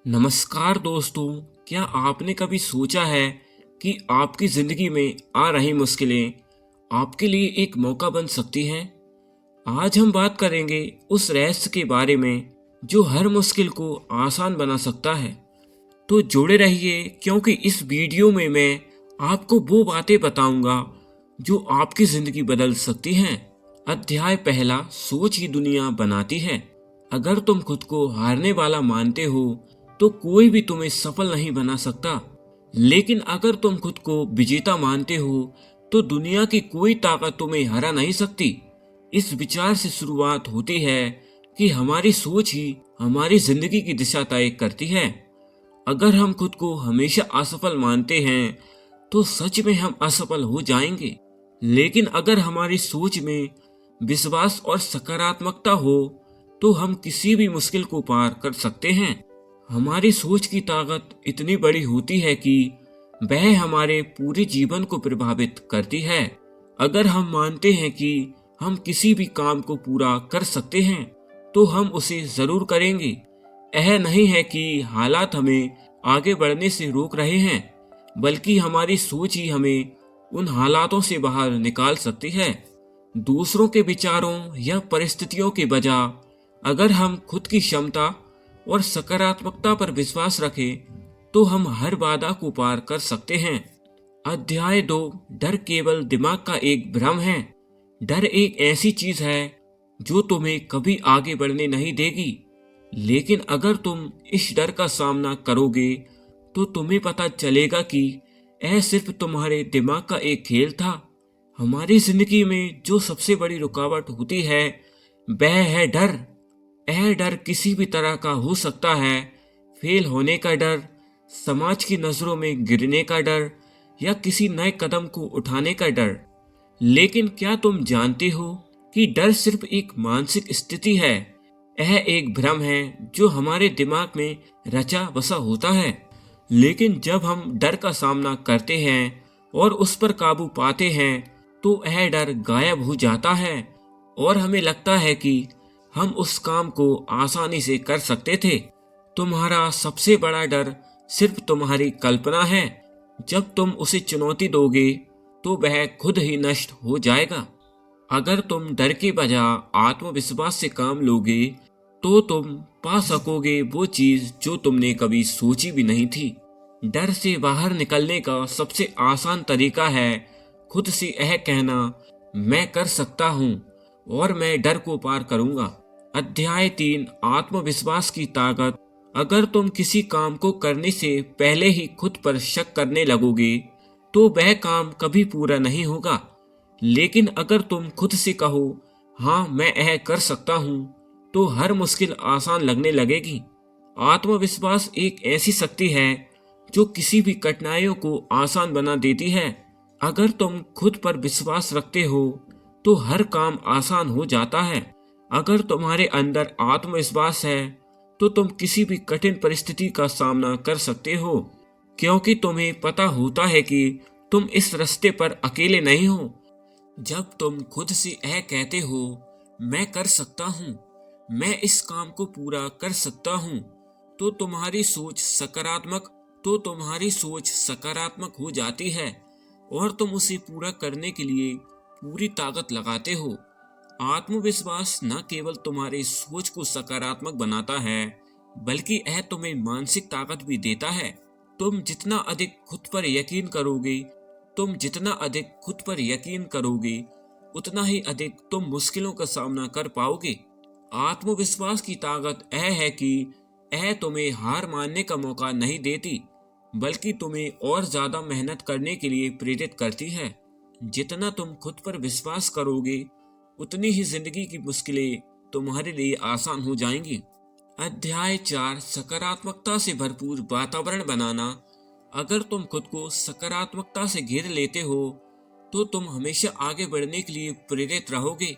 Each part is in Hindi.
नमस्कार दोस्तों। क्या आपने कभी सोचा है कि आपकी ज़िंदगी में आ रही मुश्किलें आपके लिए एक मौका बन सकती हैं? आज हम बात करेंगे उस रहस्य के बारे में जो हर मुश्किल को आसान बना सकता है। तो जुड़े रहिए, क्योंकि इस वीडियो में मैं आपको वो बातें बताऊंगा जो आपकी ज़िंदगी बदल सकती हैं। अध्याय पहला, सोच ही दुनिया बनाती है। अगर तुम खुद को हारने वाला मानते हो तो कोई भी तुम्हें सफल नहीं बना सकता। लेकिन अगर तुम खुद को विजेता मानते हो तो दुनिया की कोई ताकत तुम्हें हरा नहीं सकती। इस विचार से शुरुआत होती है कि हमारी सोच ही हमारी जिंदगी की दिशा तय करती है। अगर हम खुद को हमेशा असफल मानते हैं तो सच में हम असफल हो जाएंगे। लेकिन अगर हमारी सोच में विश्वास और सकारात्मकता हो तो हम किसी भी मुश्किल को पार कर सकते हैं। हमारी सोच की ताकत इतनी बड़ी होती है कि वह हमारे पूरे जीवन को प्रभावित करती है। अगर हम मानते हैं कि हम किसी भी काम को पूरा कर सकते हैं तो हम उसे जरूर करेंगे। यह नहीं है कि हालात हमें आगे बढ़ने से रोक रहे हैं, बल्कि हमारी सोच ही हमें उन हालातों से बाहर निकाल सकती है। दूसरों के विचारों या परिस्थितियों के बजाय अगर हम खुद की क्षमता और सकारात्मकता पर विश्वास रखें तो हम हर बाधा को पार कर सकते हैं। अध्याय 2, डर केवल दिमाग का एक भ्रम है। डर एक ऐसी चीज है जो तुम्हें कभी आगे बढ़ने नहीं देगी। लेकिन अगर तुम इस डर का सामना करोगे तो तुम्हें पता चलेगा कि यह सिर्फ तुम्हारे दिमाग का एक खेल था। हमारी जिंदगी में जो सबसे बड़ी रुकावट होती है वह है डर। यह डर किसी भी तरह का हो सकता है। फेल होने का डर, समाज की नजरों में गिरने का डर, या किसी नए कदम को उठाने का डर। लेकिन क्या तुम जानते हो कि डर सिर्फ एक मानसिक स्थिति है? यह एक भ्रम है जो हमारे दिमाग में रचा बसा होता है। लेकिन जब हम डर का सामना करते हैं और उस पर काबू पाते हैं तो यह डर गायब हो जाता है और हमें लगता है कि हम उस काम को आसानी से कर सकते थे। तुम्हारा सबसे बड़ा डर सिर्फ तुम्हारी कल्पना है। जब तुम उसे चुनौती दोगे तो वह खुद ही नष्ट हो जाएगा। अगर तुम डर के बजाय आत्मविश्वास से काम लोगे तो तुम पा सकोगे वो चीज जो तुमने कभी सोची भी नहीं थी। डर से बाहर निकलने का सबसे आसान तरीका है खुद से यह कहना, मैं कर सकता हूँ और मैं डर को पार करूंगा। अध्याय 3, आत्मविश्वास की ताकत। अगर तुम किसी काम को करने से पहले ही खुद पर शक करने लगोगे तो वह काम कभी पूरा नहीं होगा। लेकिन अगर तुम खुद से कहो, हाँ मैं यह कर सकता हूँ, तो हर मुश्किल आसान लगने लगेगी। आत्मविश्वास एक ऐसी शक्ति है जो किसी भी कठिनाइयों को आसान बना देती है। अगर तुम खुद पर विश्वास रखते हो तो हर काम आसान हो जाता है। अगर तुम्हारे अंदर आत्मविश्वास है तो तुम किसी भी कठिन परिस्थिति का सामना कर सकते हो, क्योंकि तुम्हें पता होता है कि तुम इस रास्ते पर अकेले नहीं हो। जब तुम खुद से यह कहते हो, मैं कर सकता हूँ, मैं इस काम को पूरा कर सकता हूँ, तो तुम्हारी सोच सकारात्मक हो जाती है और तुम उसे पूरा करने के लिए पूरी ताकत लगाते हो। आत्मविश्वास न केवल तुम्हारी सोच को सकारात्मक बनाता है, बल्कि यह तुम्हें मानसिक ताकत भी देता है। तुम जितना अधिक खुद पर यकीन करोगे, उतना ही अधिक तुम मुश्किलों का सामना कर पाओगे। आत्मविश्वास की ताकत यह है कि यह तुम्हें हार मानने का मौका नहीं देती, बल्कि तुम्हें और ज्यादा मेहनत करने के लिए प्रेरित करती है। जितना तुम खुद पर विश्वास करोगे उतनी ही जिंदगी की मुश्किलें तुम्हारे लिए आसान हो जाएंगी। अध्याय 4, सकारात्मकता से भरपूर वातावरण बनाना। अगर तुम खुद को सकारात्मकता से घेर लेते हो तो तुम हमेशा आगे बढ़ने के लिए प्रेरित रहोगे।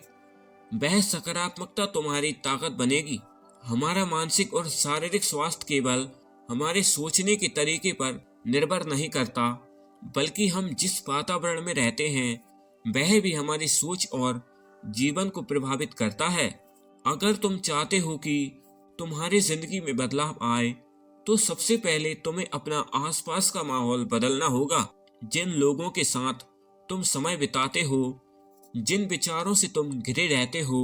वह सकारात्मकता तुम्हारी ताकत बनेगी। हमारा मानसिक और शारीरिक स्वास्थ्य केवल हमारे सोचने के तरीके पर निर्भर नहीं करता, बल्कि हम जिस वातावरण में रहते हैं वह भी हमारी सोच और जीवन को प्रभावित करता है। अगर तुम चाहते हो कि तुम्हारी जिंदगी में बदलाव आए तो सबसे पहले तुम्हें अपना आसपास का माहौल बदलना होगा। जिन लोगों के साथ तुम समय बिताते हो, जिन विचारों से तुम घिरे रहते हो,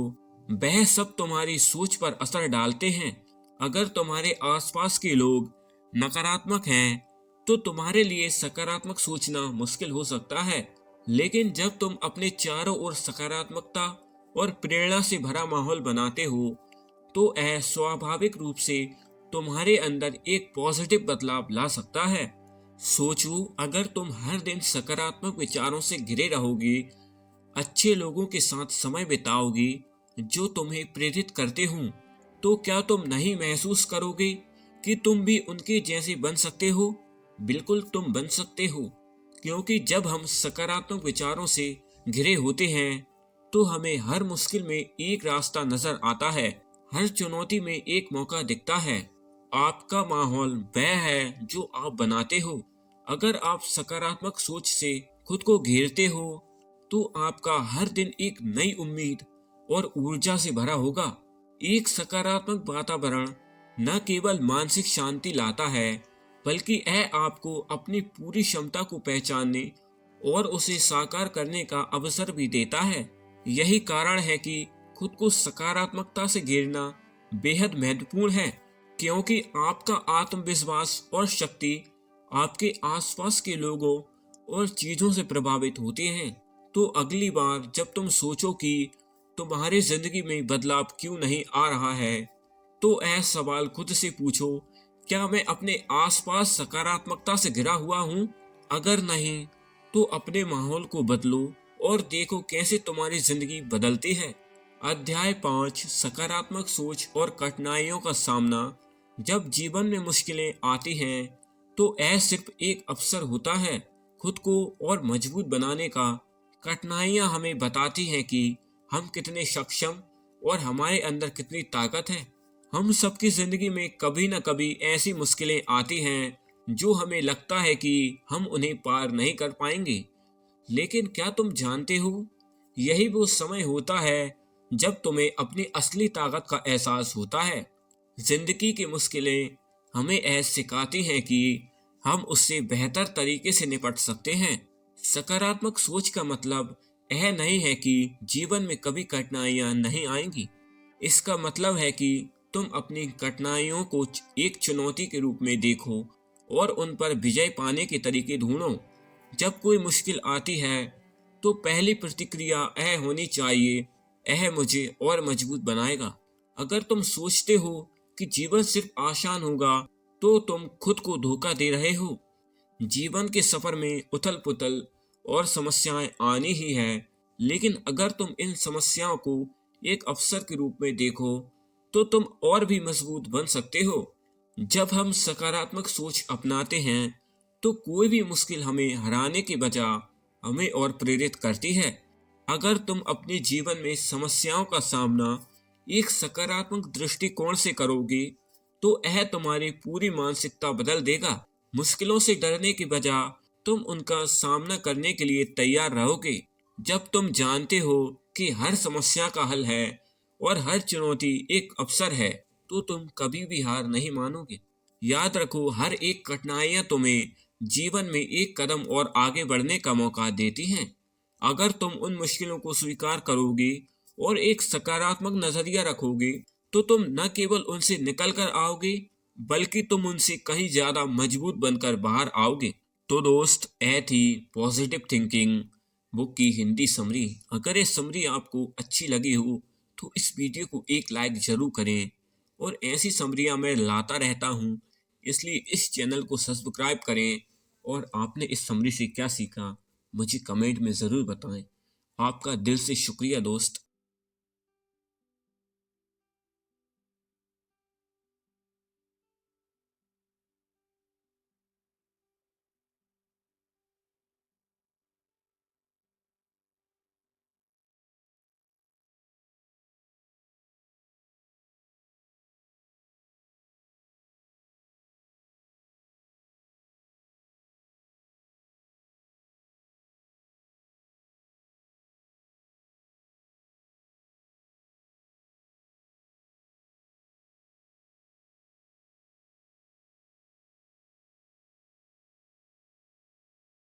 वह सब तुम्हारी सोच पर असर डालते हैं। अगर तुम्हारे आसपास के लोग नकारात्मक हैं, तो तुम्हारे लिए सकारात्मक सोचना मुश्किल हो सकता है। लेकिन जब तुम अपने चारों ओर सकारात्मकता और प्रेरणा से भरा माहौल बनाते हो, तो यह स्वाभाविक रूप से तुम्हारे अंदर एक पॉजिटिव बदलाव ला सकता है। सोचो, अगर तुम हर दिन सकारात्मक विचारों से घिरे रहोगे, अच्छे लोगों के साथ समय बिताओगे जो तुम्हें प्रेरित करते हो, तो क्या तुम नहीं महसूस करोगे कि तुम भी उनके जैसे बन सकते हो? बिल्कुल तुम बन सकते हो, क्योंकि जब हम सकारात्मक विचारों से घिरे होते हैं तो हमें हर मुश्किल में एक रास्ता नजर आता है, हर चुनौती में एक मौका दिखता है। आपका माहौल वह है जो आप बनाते हो। अगर आप सकारात्मक सोच से खुद को घेरते हो, तो आपका हर दिन एक नई उम्मीद और ऊर्जा से भरा होगा। एक सकारात्मक वातावरण न केवल मानसिक शांति लाता है, बल्कि यह आपको अपनी पूरी क्षमता को पहचानने और उसे साकार करने का अवसर भी देता है। यही कारण है कि खुद को सकारात्मकता से घेरना बेहद महत्वपूर्ण है, क्योंकि आपका आत्मविश्वास और शक्ति आपके आसपास के लोगों और चीजों से प्रभावित होती हैं। तो अगली बार जब तुम सोचो कि तुम्हारी जिंदगी में बदलाव क्यों नहीं आ रहा है, तो यह सवाल खुद से पूछो, क्या मैं अपने आसपास सकारात्मकता से घिरा हुआ हूँ? अगर नहीं, तो अपने माहौल को बदलो और देखो कैसे तुम्हारी जिंदगी बदलती है। अध्याय 5, सकारात्मक सोच और कठिनाइयों का सामना। जब जीवन में मुश्किलें आती हैं, तो यह सिर्फ एक अवसर होता है खुद को और मजबूत बनाने का। कठिनाइयां हमें बताती हैं कि हम कितने सक्षम और हमारे अंदर कितनी ताकत है। हम सबकी जिंदगी में कभी न कभी ऐसी मुश्किलें आती हैं जो हमें लगता है कि हम उन्हें पार नहीं कर पाएंगे। लेकिन क्या तुम जानते हो, यही वो समय होता है जब तुम्हें अपनी असली ताकत का एहसास होता है। जिंदगी की मुश्किलें हमें यह सिखाती हैं कि हम उससे बेहतर तरीके से निपट सकते हैं। सकारात्मक सोच का मतलब यह नहीं है कि जीवन में कभी कठिनाइयां नहीं आएंगी। इसका मतलब है कि तुम अपनी कठिनाइयों को एक चुनौती के रूप में देखो और उन पर विजय पाने के तरीके ढूंढो। जब कोई मुश्किल आती है, तो पहली प्रतिक्रिया यह होनी चाहिए, यह मुझे और मजबूत बनाएगा। अगर तुम सोचते हो कि जीवन सिर्फ आसान होगा, तो तुम खुद को धोखा दे रहे हो। जीवन के सफर में उथल पुथल और समस्याएं आनी ही है, लेकिन अगर तुम इन समस्याओं को एक अवसर के रूप में देखो, तो तुम और भी मजबूत बन सकते हो। जब हम सकारात्मक सोच अपनाते हैं, तो कोई भी मुश्किल हमें हराने के बजाय हमें और प्रेरित करती है। अगर तुम अपने जीवन में समस्याओं का सामना एक सकारात्मक दृष्टिकोण से करोगे, तो यह तुम्हारी पूरी मानसिकता बदल देगा। मुश्किलों से डरने के बजाय तुम उनका सामना करने के लिए तैयार रहोगे। जब तुम जानते हो कि हर समस्या का हल है और हर चुनौती एक अवसर है, तो तुम कभी भी हार नहीं मानोगे। याद रखो, हर एक कठिनाइयां तुम्हें जीवन में एक कदम और आगे बढ़ने का मौका देती हैं। अगर तुम उन मुश्किलों को स्वीकार करोगे और एक सकारात्मक नजरिया रखोगे, तो तुम न केवल उनसे निकल कर आओगे, बल्कि तुम उनसे कहीं ज्यादा मजबूत बनकर बाहर आओगे। तो दोस्त, यह थी पॉजिटिव थिंकिंग बुक की हिंदी समरी। अगर ये समरी आपको अच्छी लगी हो, तो इस वीडियो को एक लाइक जरूर करें। और ऐसी समरियां मैं लाता रहता हूँ, इसलिए इस चैनल को सब्सक्राइब करें। और आपने इस समरी से क्या सीखा, मुझे कमेंट में ज़रूर बताएं। आपका दिल से शुक्रिया दोस्त।